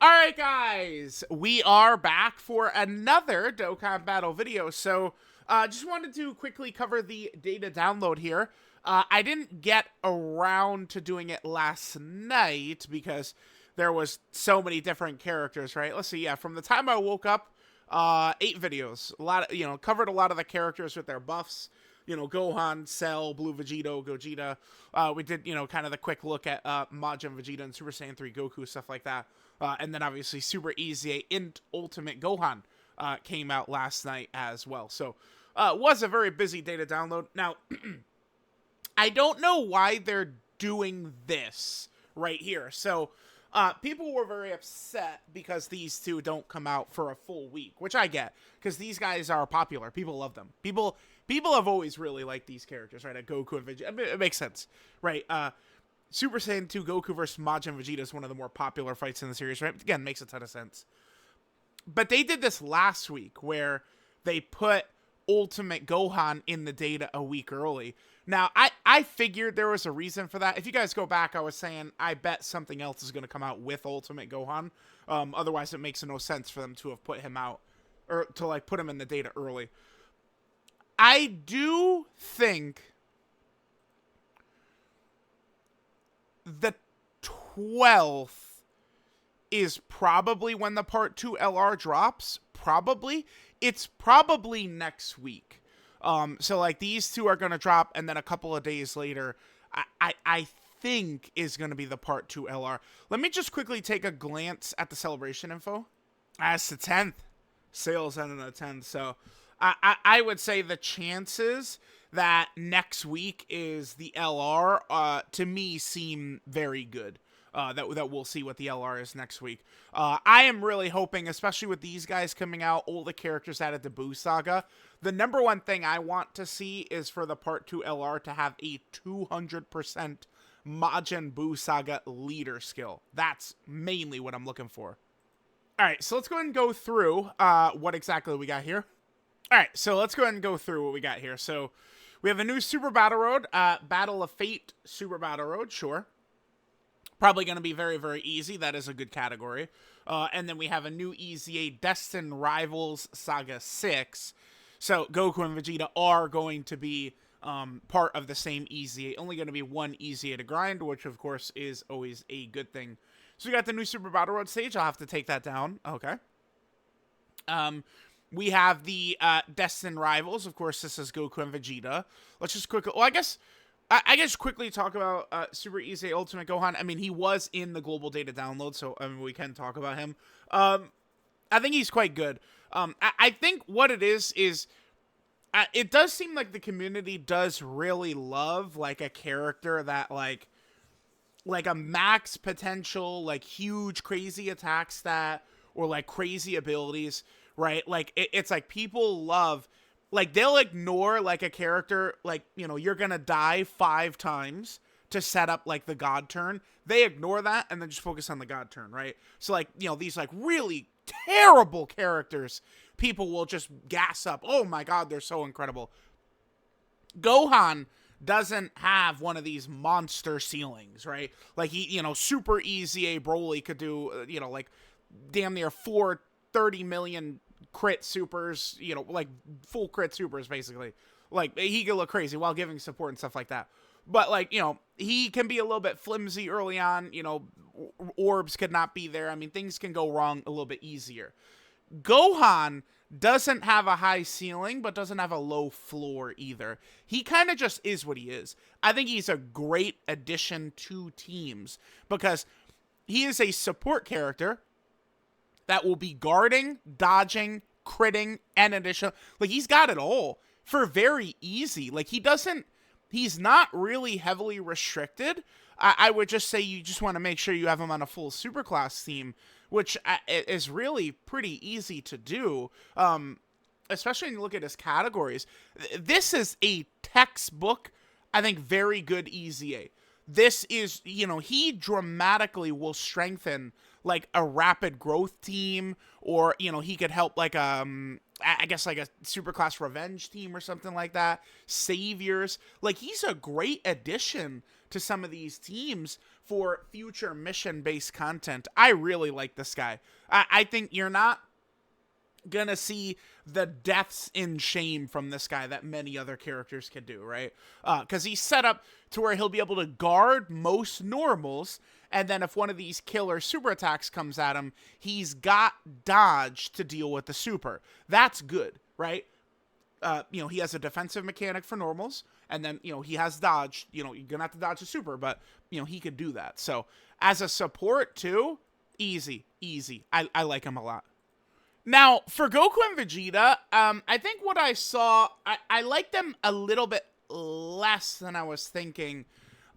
Alright guys, we are back for another Dokkan battle video. So, just wanted to quickly cover the data download here. I didn't get around to doing it last night because there was so many different characters, right? Let's see, yeah, from the time I woke up, 8 videos. A lot of, covered a lot of the characters with their buffs. Gohan, Cell, Blue Vegito, Gogeta. We did, kind of the quick look at MAJIN Vegeta and Super Saiyan 3 Goku, stuff like that. And then obviously Super EZA INT Ultimate Gohan came out last night as well. So, it was a very busy data download. Now, I don't know why they're doing this right here. So, people were very upset because these two don't come out for a full week, which I get, because these guys are popular. People love them. People have always really liked these characters, right? Goku and Vegeta. I mean, it makes sense, right? Super Saiyan 2 Goku versus Majin Vegeta is one of the more popular fights in the series, right? Again, makes a ton of sense. But they did this last week where they put Ultimate Gohan in the data a week early. Now, I figured there was a reason for that. If you guys go back, I was saying I bet something else is going to come out with Ultimate Gohan. Otherwise, it makes no sense for them to have put him out, or to, put him in the data early. I do think the 12th is probably when the Part 2 LR drops. Probably. It's probably next week. So, these two are going to drop, and then a couple of days later, I think is going to be the Part 2 LR. Let me just quickly take a glance at the celebration info. It's the 10th. Sales end on the 10th, so I would say the chances that next week is the LR, to me, seem very good. That we'll see what the LR is next week. I am really hoping, especially with these guys coming out, all the characters added to Buu Saga, the number one thing I want to see is for the Part 2 LR to have a 200% Majin Buu Saga leader skill. That's mainly what I'm looking for. Alright, so let's go ahead and go through what exactly we got here. Alright, so let's go ahead and go through what we got here. So, we have a new Super Battle Road, Battle of Fate Super Battle Road, sure. Probably going to be very, very easy. That is a good category. And then we have a new EZA Destined Rivals Saga 6. So, Goku and Vegeta are going to be part of the same EZA. Only going to be one EZA to grind, which, of course, is always a good thing. So, we got the new Super Battle Road stage. I'll have to take that down. Okay. We have the Destined Rivals. Of course, this is Goku and Vegeta. Let's just quickly... Well, I guess quickly talk about Super EZA Ultimate Gohan. I mean, he was in the global data download, so I mean, we can talk about him. I think he's quite good. I think what it is it does seem like the community does really love a character that like a max potential, huge crazy attack stat, or crazy abilities, right? It's like people love. They'll ignore, a character, you're gonna die 5 times to set up, the God turn. They ignore that and then just focus on the God turn, right? So, these, really terrible characters, people will just gas up. Oh my god, they're so incredible. Gohan doesn't have one of these monster ceilings, right? He, Super EZA Broly could do, damn near 430 million crit supers, full crit supers, basically. He could look crazy while giving support and stuff like that. But, he can be a little bit flimsy early on, orbs could not be there. I mean, things can go wrong a little bit easier. Gohan doesn't have a high ceiling, but doesn't have a low floor either. He kind of just is what he is. I think he's a great addition to teams, because he is a support character that will be guarding, dodging, critting, and additional. He's got it all for very easy. He's not really heavily restricted. I would just say you just want to make sure you have him on a full superclass team, which is really pretty easy to do, especially when you look at his categories. This is a textbook, I think, very good EZA. This is, he dramatically will strengthen a rapid growth team, or, he could help I guess a superclass revenge team or something like that. Saviors. He's a great addition to some of these teams for future mission-based content. I really like this guy. I think you're not gonna see the deaths in shame from this guy that many other characters can do, right? Because he's set up to where he'll be able to guard most normals, and then if one of these killer super attacks comes at him, he's got dodge to deal with the super. That's good, right? He has a defensive mechanic for normals, and then, he has dodge. You're gonna have to dodge the super, but, he could do that. So, as a support, too, easy. I like him a lot. Now, for Goku and Vegeta, I think what I saw, I like them a little bit less than I was thinking.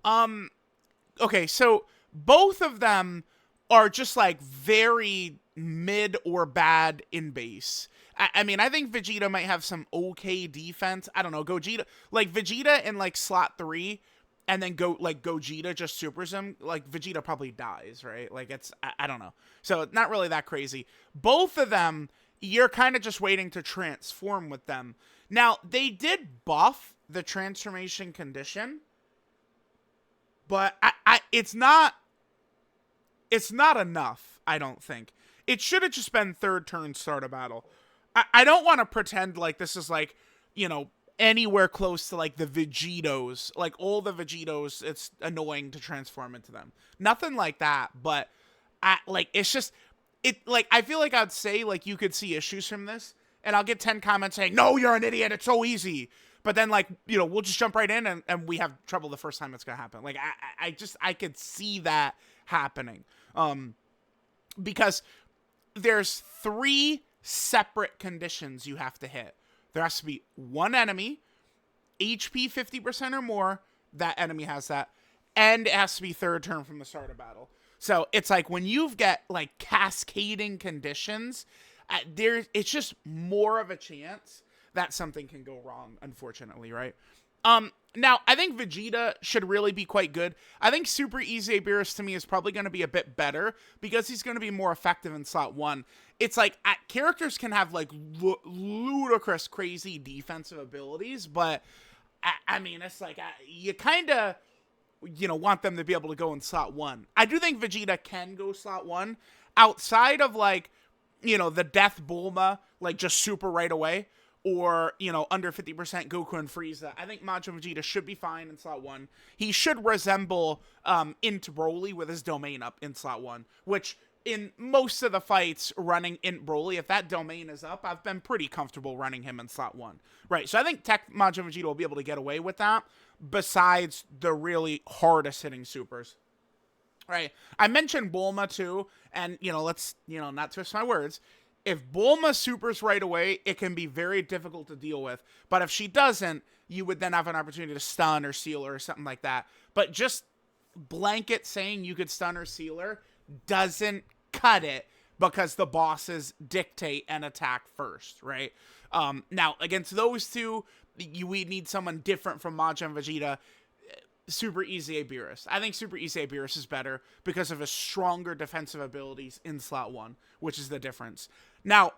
Okay, so both of them are just, like, very mid or bad in base. I mean, I think Vegeta might have some okay defense. I don't know, Vegeta in, like, slot 3, and then Gogeta just supers him, like, Vegeta probably dies, right? Like, I don't know. So, not really that crazy. Both of them, you're kind of just waiting to transform with them. Now, they did buff the transformation condition, but it's not enough, I don't think. It should have just been third turn start a battle. I don't want to pretend like this is, like, anywhere close to, like, the Vegetos. Like, all the Vegetos, it's annoying to transform into them. Nothing like that, but, it's just, I feel like I'd say, like, you could see issues from this, and I'll get 10 comments saying, no, you're an idiot, it's so easy. But then, like, we'll just jump right in, and we have trouble the first time it's gonna happen. Like, I could see that happening. Because there's 3 separate conditions you have to hit. There has to be one enemy, HP 50% or more, that enemy has that, and it has to be third turn from the start of battle. So it's like when you've got, like, cascading conditions, it's just more of a chance that something can go wrong, unfortunately, right? Now, I think Vegeta should really be quite good. I think Super EZA Beerus, to me, is probably going to be a bit better because he's going to be more effective in slot 1. It's like, characters can have, like, ludicrous, crazy defensive abilities, but, I mean, it's like, you kind of, want them to be able to go in slot 1. I do think Vegeta can go slot 1 outside of, like, the Death Bulma, like, just super right away. Or, under 50% Goku and Frieza. I think Majin Vegeta should be fine in slot 1. He should resemble INT Broly with his domain up in slot 1. Which, in most of the fights running INT Broly, if that domain is up, I've been pretty comfortable running him in slot 1. Right, so I think TEQ Majin Vegeta will be able to get away with that, besides the really hardest hitting supers. Right, I mentioned Bulma too, and, let's, not twist my words. If Bulma supers right away, it can be very difficult to deal with. But if she doesn't, you would then have an opportunity to stun or seal her or something like that. But just blanket saying you could stun or seal her doesn't cut it because the bosses dictate and attack first, right? Now, against those two, we need someone different from Majin Vegeta. Super EZA Beerus. I think Super EZA Beerus is better because of his stronger defensive abilities in slot 1, which is the difference. Now,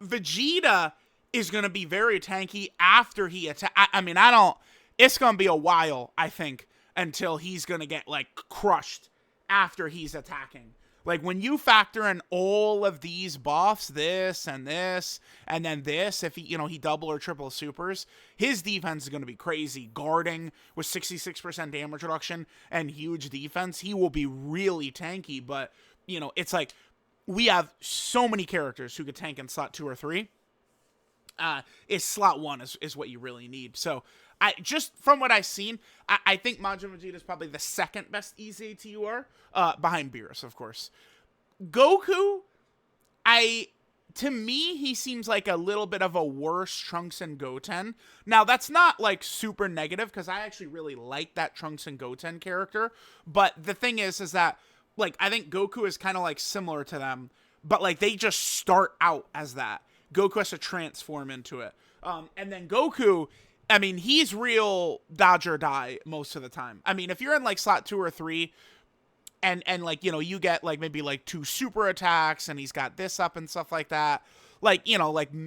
Vegeta is going to be very tanky after he attacks. It's going to be a while, I think, until he's going to get, like, crushed after he's attacking. Like, when you factor in all of these buffs, this, and then this, if he double or triple supers, his defense is going to be crazy. Guarding with 66% damage reduction and huge defense, he will be really tanky, but, it's like, we have so many characters who could tank in slot 2 or 3. Slot 1 is what you really need. So, just from what I've seen, I think Majin Vegeta is probably the second best EZA TUR, behind Beerus, of course. Goku, to me, he seems like a little bit of a worse Trunks and Goten. Now, that's not, like, super negative, because I actually really like that Trunks and Goten character. But the thing is that, like, I think Goku is kind of, like, similar to them, but, like, they just start out as that. Goku has to transform into it. And then Goku, I mean, he's real dodge or die most of the time. I mean, if you're in, like, slot 2 or 3, and like, you get, like, maybe, like, 2 super attacks, and he's got this up and stuff like that, like,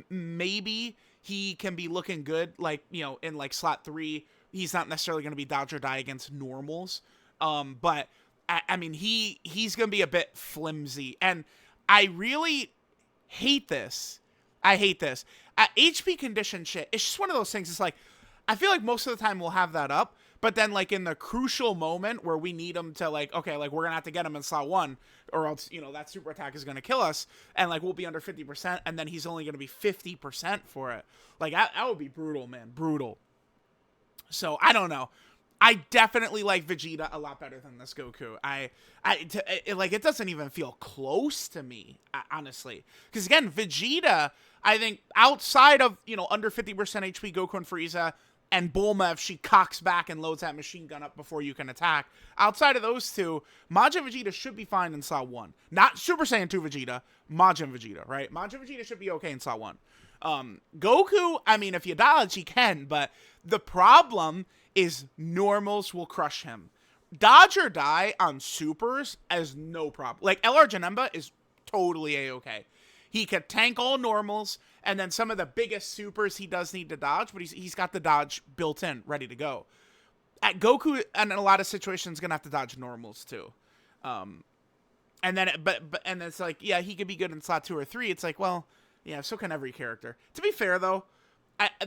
maybe he can be looking good, like, in, like, slot 3, he's not necessarily going to be dodge or die against normals. But I mean, he's going to be a bit flimsy, and I really hate this. I hate this. HP condition shit, it's just one of those things. It's like, I feel like most of the time we'll have that up, but then like in the crucial moment where we need him to like, okay, like we're going to have to get him in slot 1 or else, you know, that super attack is going to kill us, and like we'll be under 50% and then he's only going to be 50% for it. Like that would be brutal, man. Brutal. So I don't know. I definitely like Vegeta a lot better than this Goku. It doesn't even feel close to me, honestly. Because again, Vegeta, I think outside of, you know, under 50% HP Goku and Frieza and Bulma, if she cocks back and loads that machine gun up before you can attack, outside of those two, Majin Vegeta should be fine in slot 1. Not Super Saiyan 2 Vegeta, Majin Vegeta, right? Majin Vegeta should be okay in slot 1. Goku, I mean, if you dodge, he can, but the problem is normals will crush him. Dodge or die on supers is no problem. Like, LR Janemba is totally A-okay. He could tank all normals, and then some of the biggest supers he does need to dodge, but he's got the dodge built in, ready to go. At Goku, in a lot of situations, gonna have to dodge normals too. And then, and it's like, yeah, he could be good in slot 2 or 3. It's like, well, yeah, so can every character. To be fair, though,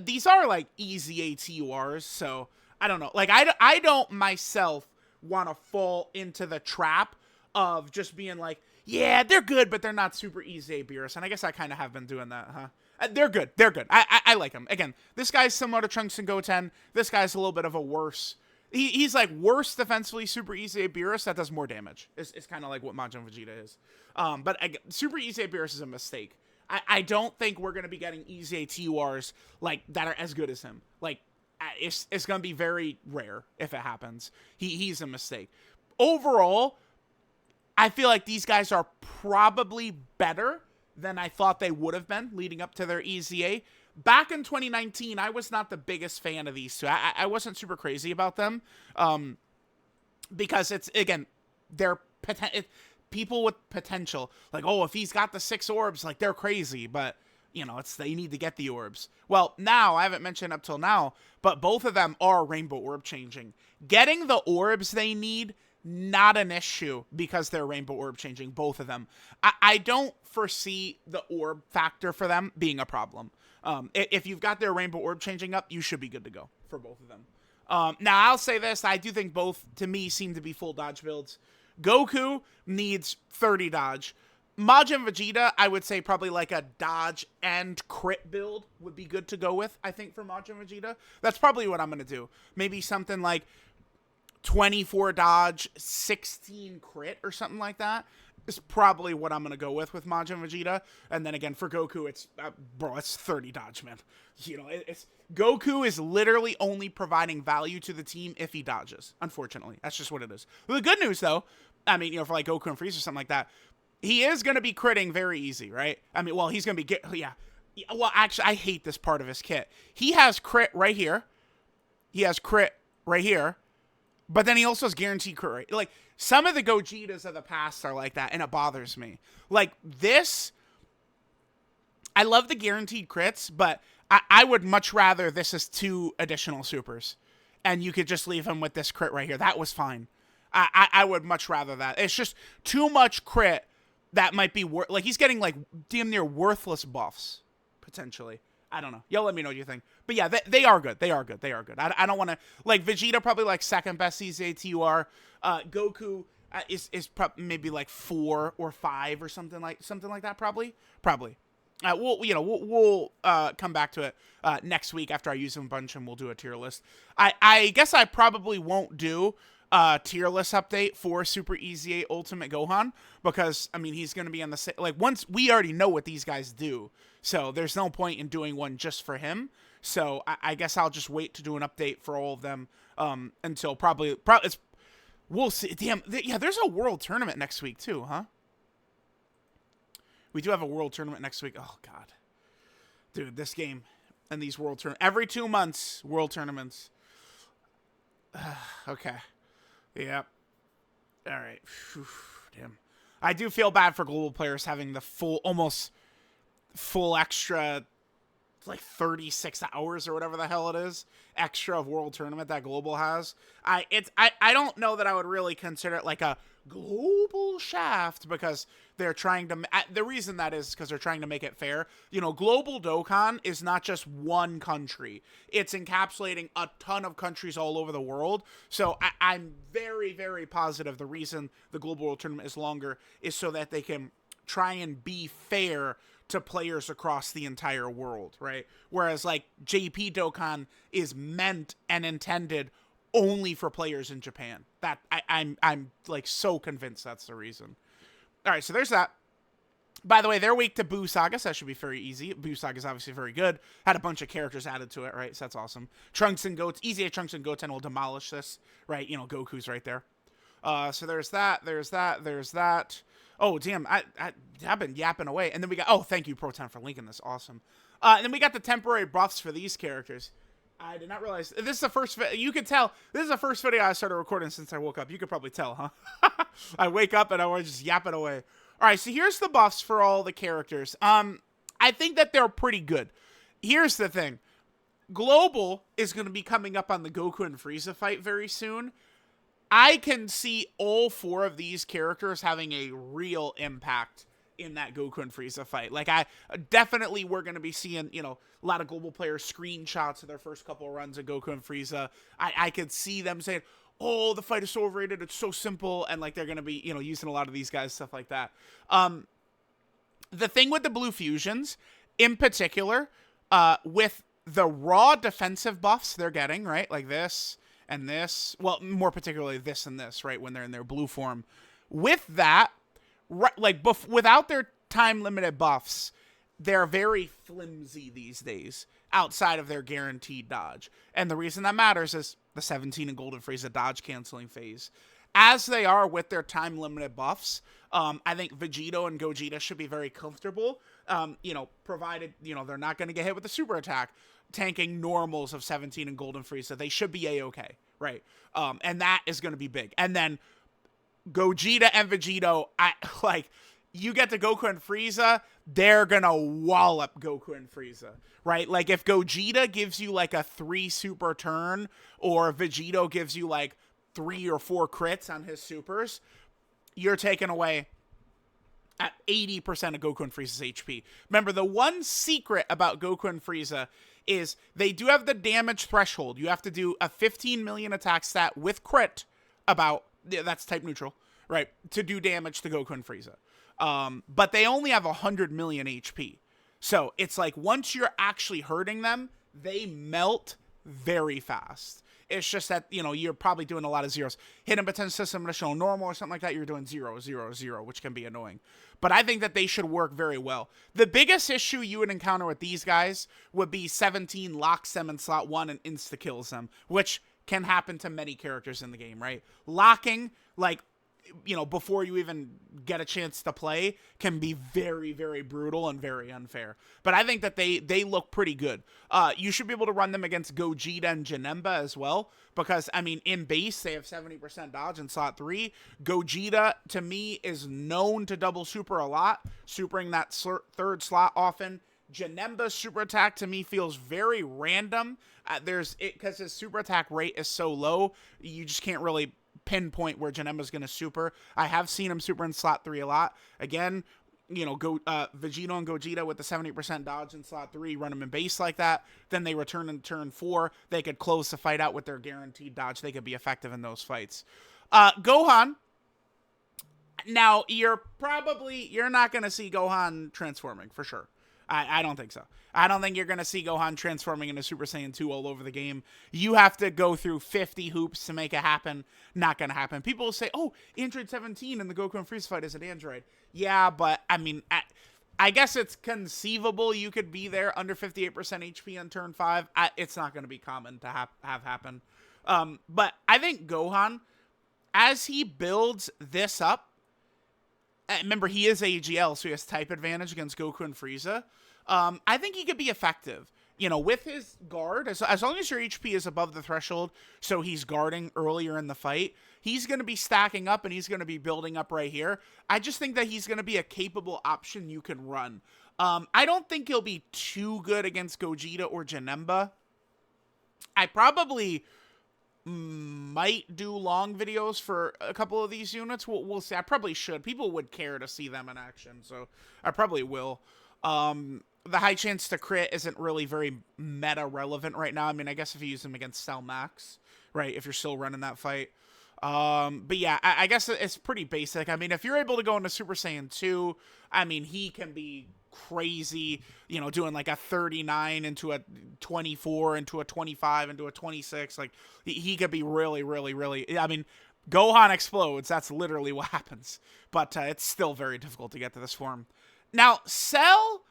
these are, like, easy ATURs, so I don't know. Like, I don't myself want to fall into the trap of just being like, yeah, they're good, but they're not super easy Beerus. And I guess I kind of have been doing that, huh? They're good. They're good. I like them. Again, this guy's similar to Trunks and Goten. This guy's a little bit of a worse... He's like worse defensively, super easy Beerus that does more damage. It's kind of like what Majin Vegeta is. But again, super easy Beerus is a mistake. I don't think we're going to be getting easy TURs like that are as good as him. Like, it's going to be very rare if it happens. He's a mistake. Overall, I feel like these guys are probably better than I thought they would have been leading up to their EZA. Back in 2019, I was not the biggest fan of these two. I wasn't super crazy about them because it's, again, they're people with potential. Like, oh, if he's got the 6 orbs, like, they're crazy. But, you know, they need to get the orbs. Well, now, I haven't mentioned up till now, but both of them are rainbow orb changing. Getting the orbs they need, not an issue because they're rainbow orb changing, both of them. I don't foresee the orb factor for them being a problem. If you've got their rainbow orb changing up, you should be good to go for both of them. Now, I'll say this. I do think both, to me, seem to be full dodge builds. Goku needs 30 dodge. Majin Vegeta, I would say probably like a dodge and crit build would be good to go with, I think, for Majin Vegeta. That's probably what I'm going to do. Maybe something like 24 dodge, 16 crit or something like that is probably what I'm going to go with Majin Vegeta. And then again, for Goku, it's, bro, it's 30 dodge, man. You know, Goku is literally only providing value to the team if he dodges. Unfortunately, that's just what it is. Well, the good news, though, I mean, you know, for like Goku and Frieza or something like that, he is going to be critting very easy, right? I mean, well, he's going to be, yeah. Well, actually, I hate this part of his kit. He has crit right here. He has crit right here. But then he also has guaranteed crit rate. Like, some of the Gogetas of the past are like that, and it bothers me. Like, this, I love the guaranteed crits, but I would much rather this as 2 additional supers. And you could just leave him with this crit right here. That was fine. I would much rather that. It's just too much crit that might be, like, he's getting, like, damn near worthless buffs, potentially. I don't know. Y'all let me know what you think. But yeah, they are good. They are good. They are good. I don't want to... Like, Vegeta probably, like, second best EZA-TUR. Goku is maybe, like, 4 or 5 or something like that, probably. Probably. We'll come back to it next week after I use them a bunch, and we'll do a tier list. I guess I probably won't do tier list update for Super EZA Ultimate Gohan because, I mean, he's going to be on the same... Like, once... We already know what these guys do. So there's no point in doing one just for him. So I guess I'll just wait to do an update for all of them until probably we'll see. Damn, yeah, there's a world tournament next week too, huh? We do have a world tournament next week. Oh, God. Dude, this game and these world tournaments. Every 2 months, world tournaments. Okay. Yep. All right. Whew, damn. I do feel bad for global players having the almost full extra like 36 hours or whatever the hell it is extra of World Tournament that Global has. I don't know that I would really consider it like a global shaft, because they're trying to, the reason that is because they're trying to make it fair. You know, global Dokkan is not just one country. It's encapsulating a ton of countries all over the world. So I'm very, very positive the reason the Global World Tournament is longer is so that they can try and be fair to players across the entire world, right? Whereas like JP Dokkan is meant and intended only for players in Japan. That I'm like so convinced that's the reason. All right, so there's that. By the way, they're weak to Boo Saga, so that should be very easy. Boo Saga is obviously very good. Had a bunch of characters added to it, right? So that's awesome. Trunks and Goten, easy Trunks and Goten will demolish this, right? You know, Goku's right there. So there's that, there's that. Oh, damn, I've been yapping away. And then we got, oh, thank you, Pro10, for linking this. Awesome. And then we got the temporary buffs for these characters. I did not realize, this is the first, you could tell, this is the first video I started recording since I woke up. You could probably tell, huh? I wake up and I was just yapping away. All right, so here's the buffs for all the characters. I think that they're pretty good. Here's the thing. Global is going to be coming up on the Goku and Frieza fight very soon. I can see all 4 of these characters having a real impact in that Goku and Frieza fight. Like, I definitely, we're going to be seeing, you know, a lot of global players screenshots of their first couple of runs of Goku and Frieza. I could see them saying, oh, the fight is so overrated, it's so simple, and like they're going to be, you know, using a lot of these guys, stuff like that. The thing with the Blue Fusions, in particular, with the raw defensive buffs they're getting, right, like this and this, well, more particularly this and this, right, when they're in their blue form. With that, right, like, without their time-limited buffs, they're very flimsy these days, outside of their guaranteed dodge. And the reason that matters is the 17 and Golden Frieza dodge-canceling phase. As they are with their time-limited buffs, I think Vegito and Gogeta should be very comfortable, you know, provided, you know, they're not going to get hit with the super attack. Tanking normals of 17 and Golden Frieza, they should be A-okay, right? And that is going to be big. And then Gogeta and Vegito, you get to Goku and Frieza, they're going to wallop Goku and Frieza, right? Like, if Gogeta gives you, like, a 3 super turn, or Vegito gives you, like, 3 or 4 crits on his supers, you're taking away at 80% of Goku and Frieza's HP. Remember, the one secret about Goku and Frieza is they do have the damage threshold. You have to do a 15 million attack stat with crit, that's type neutral, right, to do damage to Goku and Frieza. But they only have 100 million HP. So it's like, once you're actually hurting them, they melt very fast. It's just that, you know, you're probably doing a lot of zeros. Hidden potential system to show normal or something like that, you're doing 0, 0, 0, which can be annoying. But I think that they should work very well. The biggest issue you would encounter with these guys would be 17 locks them in slot 1 and insta-kills them, which can happen to many characters in the game, right? Locking, like, you know, before you even get a chance to play, can be very, very brutal and very unfair. But I think that they look pretty good. You should be able to run them against Gogeta and Janemba as well, because, I mean, in base, they have 70% dodge in slot 3. Gogeta, to me, is known to double super a lot, supering that third slot often. Janemba's super attack, to me, feels very random. Because his super attack rate is so low, you just can't really pinpoint where Janemba's going to super. I have seen him super in slot 3 a lot. Again, you know, Vegito and Gogeta with the 70% dodge in slot 3, run them in base like that. Then they return in turn 4. They could close the fight out with their guaranteed dodge. They could be effective in those fights. Gohan. Now, you're not going to see Gohan transforming, for sure. I don't think so. I don't think you're going to see Gohan transforming into Super Saiyan 2 all over the game. You have to go through 50 hoops to make it happen. Not going to happen. People will say, oh, Android 17 in the Goku and Frieza fight is an Android. Yeah, but, I mean, I guess it's conceivable you could be there under 58% HP on turn 5. It's not going to be common to have happen. But I think Gohan, as he builds this up, remember, he is AGL, so he has type advantage against Goku and Frieza. I think he could be effective. you know, with his guard, as long as your HP is above the threshold, so he's guarding earlier in the fight, he's going to be stacking up and he's going to be building up right here. I just think that he's going to be a capable option you can run. I don't think he'll be too good against Gogeta or Janemba. I probably might do long videos for a couple of these units. We'll see. I probably should. People would care to see them in action, so I probably will. The high chance to crit isn't really very meta relevant right now. I mean, I guess if you use them against Cell Max, right, if you're still running that fight. But yeah, I guess it's pretty basic. I mean, if you're able to go into Super Saiyan 2, I mean, he can be crazy, you know, doing like a 39 into a 24 into a 25 into a 26. Like, he could be really, really, really, I mean, Gohan explodes. That's literally what happens. But it's still very difficult to get to this form. Now, Cell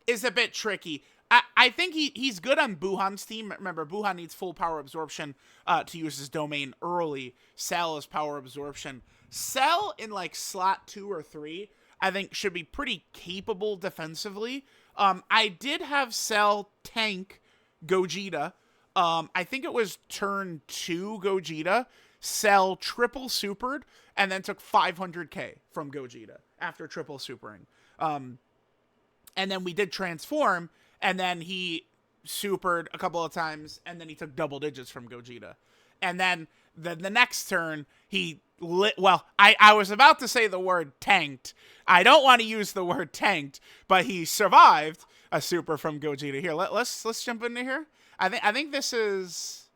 is a bit tricky. I think he's good on Buhan's team. Remember, Buhan needs full power absorption to use his domain early. Cell is power absorption. Cell in like slot 2 or 3, I think should be pretty capable defensively. I did have Cell tank Gogeta. I think it was turn 2 Gogeta. Cell triple supered and then took 500k from Gogeta after triple supering. And then we did transform, and then he supered a couple of times, and then he took double digits from Gogeta. And then the next turn, he well, I was about to say the word tanked. I don't want to use the word tanked, but he survived a super from Gogeta. Here, let's jump into here. I think this is,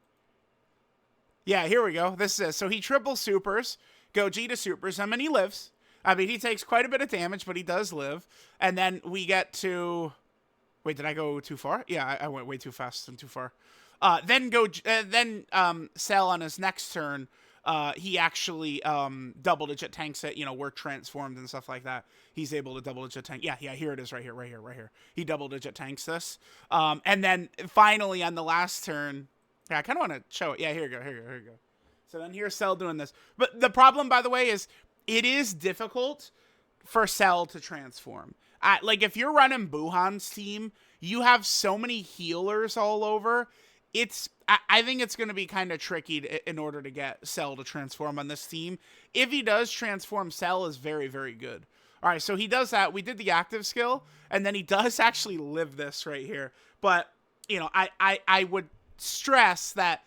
yeah, here we go. This is, so he triple supers, Gogeta supers him, and he lives. I mean, he takes quite a bit of damage, but he does live. And then we get to... Wait, did I go too far? Yeah, I went way too fast and too far. Then Cell on his next turn, he actually double-digit tanks it. You know, we're transformed and stuff like that. He's able to double-digit tank. Yeah, here it is right here. He double-digit tanks this. And then finally on the last turn... Yeah, I kind of want to show it. Yeah, here you go. So then here's Cell doing this. But the problem, by the way, is... It is difficult for Cell to transform. Like, if you're running Buhan's team, you have so many healers all over. I think it's going to be kind of tricky in order to get Cell to transform on this team. If he does transform, Cell is very, very good. All right, so he does that. We did the active skill, and then he does actually live this right here. But, you know, I would stress that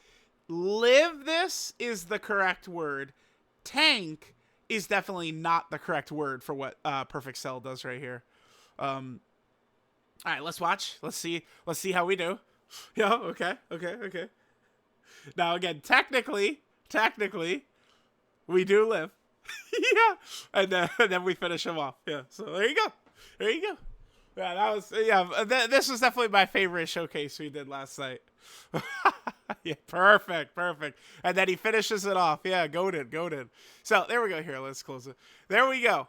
live this is the correct word. Tank is definitely not the correct word for what Perfect Cell does right here. All right, let's watch. Let's see how we do. Yeah, okay. Now again, technically, we do live. Yeah, and then we finish him off. Yeah, so there you go. Yeah, that was, yeah. This was definitely my favorite showcase we did last night. Yeah, perfect. And then he finishes it off. Yeah, goated. So there we go. Here, let's close it. There we go.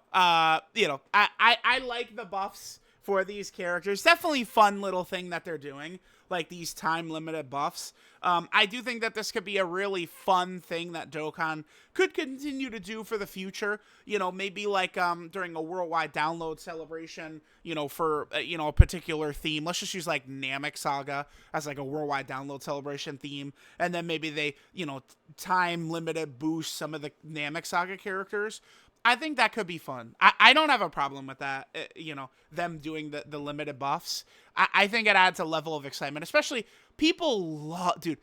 You know, I like the buffs for these characters. Definitely fun little thing that they're doing, like these time limited buffs. I do think that this could be a really fun thing that Dokkan could continue to do for the future. You know, maybe like during a worldwide download celebration, you know, for you know, a particular theme. Let's just use like Namek Saga as like a worldwide download celebration theme, and then maybe they, you know, time limited boost some of the Namek Saga characters. I think that could be fun. I don't have a problem with that, you know, them doing the limited buffs. I think it adds a level of excitement, especially people love, dude,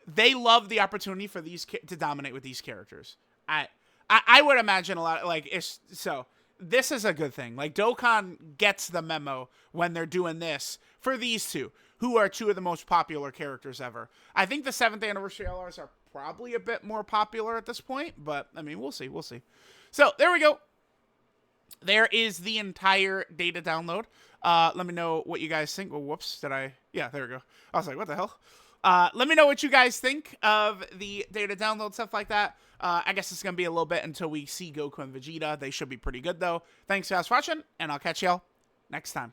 they love the opportunity for these to dominate with these characters. I would imagine a lot, like, so this is a good thing. Like, Dokkan gets the memo when they're doing this for these two, who are two of the most popular characters ever. I think the 7th anniversary LRs are probably a bit more popular at this point, but, I mean, we'll see. So, there we go. There is the entire data download. Let me know what you guys think. Oh, whoops, yeah, there we go. I was like, what the hell? Let me know what you guys think of the data download, stuff like that. I guess it's going to be a little bit until we see Goku and Vegeta. They should be pretty good, though. Thanks, guys, for watching, and I'll catch y'all next time.